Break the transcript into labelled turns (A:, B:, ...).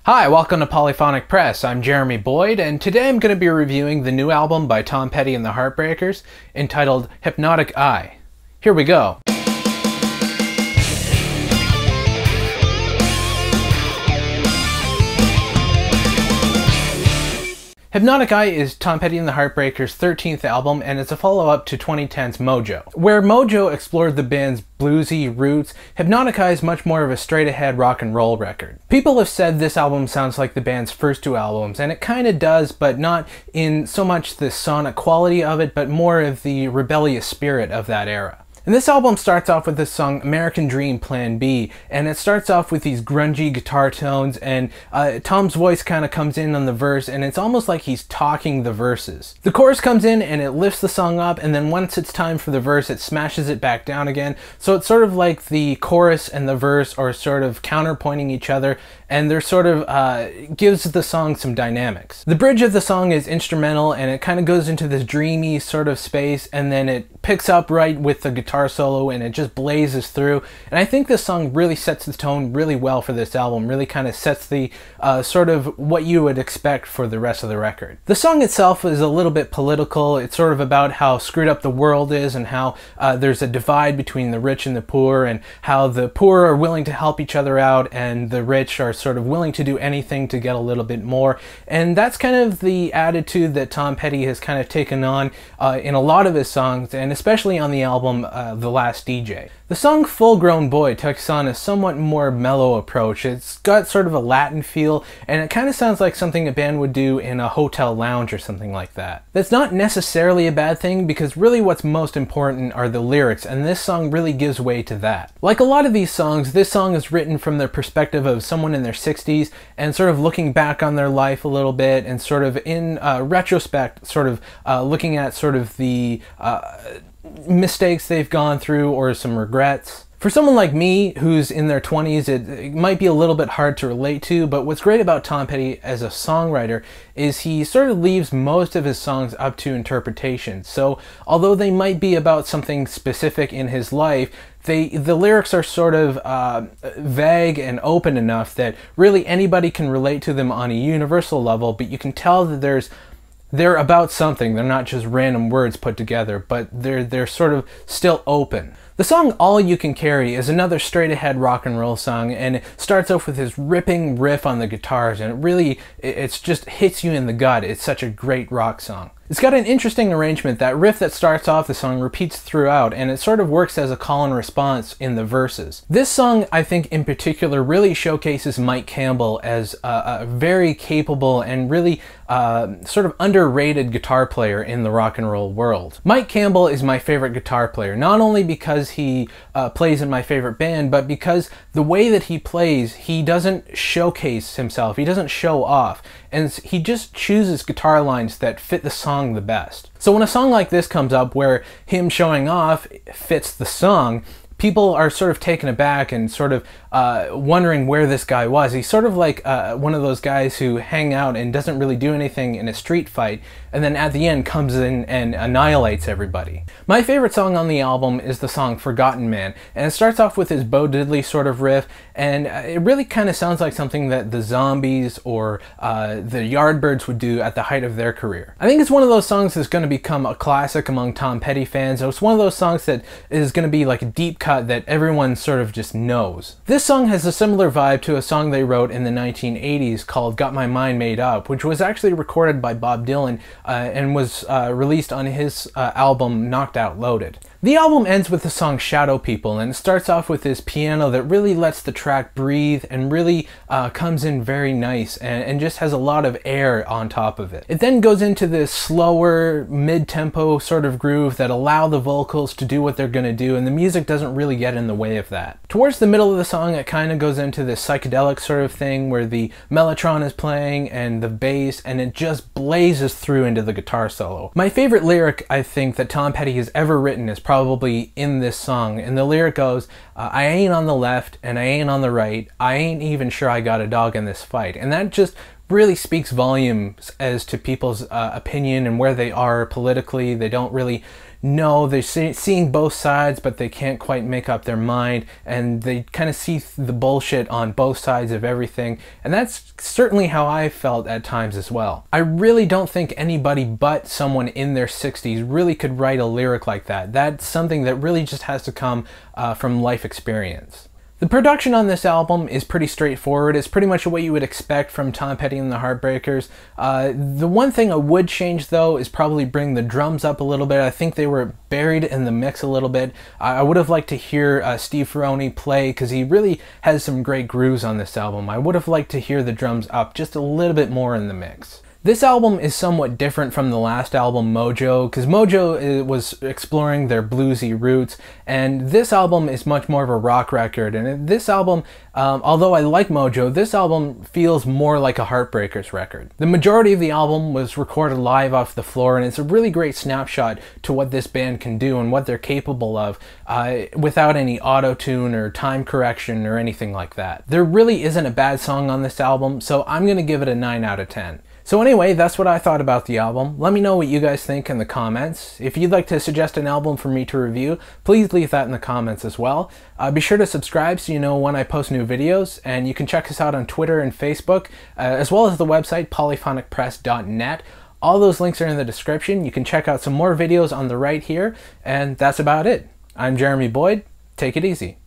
A: Hi, welcome to Polyphonic Press. I'm Jeremy Boyd, and today I'm going to be reviewing the new album by Tom Petty and the Heartbreakers entitled Hypnotic Eye. Here we go. Hypnotic Eye is Tom Petty and the Heartbreakers' 13th album, and it's a follow-up to 2010's Mojo. Where Mojo explored the band's bluesy roots, Hypnotic Eye is much more of a straight-ahead rock and roll record. People have said this album sounds like the band's first two albums, and it kinda does, but not in so much the sonic quality of it, but more of the rebellious spirit of that era. And this album starts off with this song American Dream Plan B, and it starts off with these grungy guitar tones, and Tom's voice kind of comes in on the verse, and it's almost like he's talking the verses. The chorus comes in and it lifts the song up, and then once it's time for the verse it smashes it back down again, so it's sort of like the chorus and the verse are sort of counterpointing each other, and they're sort of gives the song some dynamics. The bridge of the song is instrumental, and it kind of goes into this dreamy sort of space, and then it picks up right with the guitar solo, and it just blazes through. And I think this song really sets the tone really well for this album, really kind of sets the sort of what you would expect for the rest of the record. The song itself is a little bit political. It's sort of about how screwed up the world is, and how there's a divide between the rich and the poor, and how the poor are willing to help each other out, and the rich are sort of willing to do anything to get a little bit more. And that's kind of the attitude that Tom Petty has kind of taken on in a lot of his songs, and especially on the album The Last DJ. The song Full Grown Boy takes on a somewhat more mellow approach. It's got sort of a Latin feel, and it kind of sounds like something a band would do in a hotel lounge or something like that. That's not necessarily a bad thing, because really what's most important are the lyrics, and this song really gives way to that. Like a lot of these songs, this song is written from the perspective of someone in their 60s and sort of looking back on their life a little bit, and sort of in retrospect, sort of looking at sort of the mistakes they've gone through or some regrets. For someone like me who's in their 20s, it might be a little bit hard to relate to, but what's great about Tom Petty as a songwriter is he sort of leaves most of his songs up to interpretation. So although they might be about something specific in his life, the lyrics are sort of vague and open enough that really anybody can relate to them on a universal level, but you can tell that they're about something. They're not just random words put together, but they're sort of still open. The song All You Can Carry is another straight-ahead rock and roll song, and it starts off with this ripping riff on the guitars, and it just hits you in the gut. It's such a great rock song. It's got an interesting arrangement. That riff that starts off the song repeats throughout, and it sort of works as a call and response in the verses. This song, I think in particular, really showcases Mike Campbell as a very capable and really sort of underrated guitar player in the rock and roll world. Mike Campbell is my favorite guitar player, not only because he plays in my favorite band, but because the way that he plays, he doesn't showcase himself, he doesn't show off, and he just chooses guitar lines that fit the song the best. So when a song like this comes up where him showing off fits the song, people are sort of taken aback and sort of wondering where this guy was. He's sort of like one of those guys who hang out and doesn't really do anything in a street fight, and then at the end comes in and annihilates everybody. My favorite song on the album is the song Forgotten Man, and it starts off with his Bo Diddley sort of riff, and it really kind of sounds like something that the Zombies or the Yardbirds would do at the height of their career. I think it's one of those songs that's going to become a classic among Tom Petty fans. It's one of those songs that is going to be like a deep cut that everyone sort of just knows. This song has a similar vibe to a song they wrote in the 1980s called Got My Mind Made Up, which was actually recorded by Bob Dylan and was released on his album Knocked Out Loaded. The album ends with the song Shadow People, and it starts off with this piano that really lets the track breathe and really comes in very nice and just has a lot of air on top of it. It then goes into this slower, mid-tempo sort of groove that allow the vocals to do what they're going to do, and the music doesn't really get in the way of that. Towards the middle of the song, it kind of goes into this psychedelic sort of thing where the mellotron is playing and the bass, and it just blazes through into the guitar solo. My favorite lyric, I think, that Tom Petty has ever written is probably in this song, and the lyric goes, I ain't on the left and I ain't on the right. I ain't even sure I got a dog in this fight. And that just really speaks volumes as to people's opinion and where they are politically. They don't really know. They're seeing both sides, but they can't quite make up their mind, and they kind of see the bullshit on both sides of everything. And that's certainly how I felt at times as well. I really don't think anybody but someone in their 60s really could write a lyric like that. That's something that really just has to come from life experience. The production on this album is pretty straightforward. It's pretty much what you would expect from Tom Petty and the Heartbreakers. The one thing I would change though is probably bring the drums up a little bit. I think they were buried in the mix a little bit. I would have liked to hear Steve Ferrone play, because he really has some great grooves on this album. I would have liked to hear the drums up just a little bit more in the mix. This album is somewhat different from the last album, Mojo, because Mojo was exploring their bluesy roots, and this album is much more of a rock record. And this album, although I like Mojo, this album feels more like a Heartbreakers record. The majority of the album was recorded live off the floor, and it's a really great snapshot to what this band can do and what they're capable of without any auto-tune or time correction or anything like that. There really isn't a bad song on this album, so I'm going to give it a 9 out of 10. So anyway, that's what I thought about the album. Let me know what you guys think in the comments. If you'd like to suggest an album for me to review, please leave that in the comments as well. Be sure to subscribe so you know when I post new videos, and you can check us out on Twitter and Facebook, as well as the website polyphonicpress.net. All those links are in the description. You can check out some more videos on the right here, and that's about it. I'm Jeremy Boyd. Take it easy.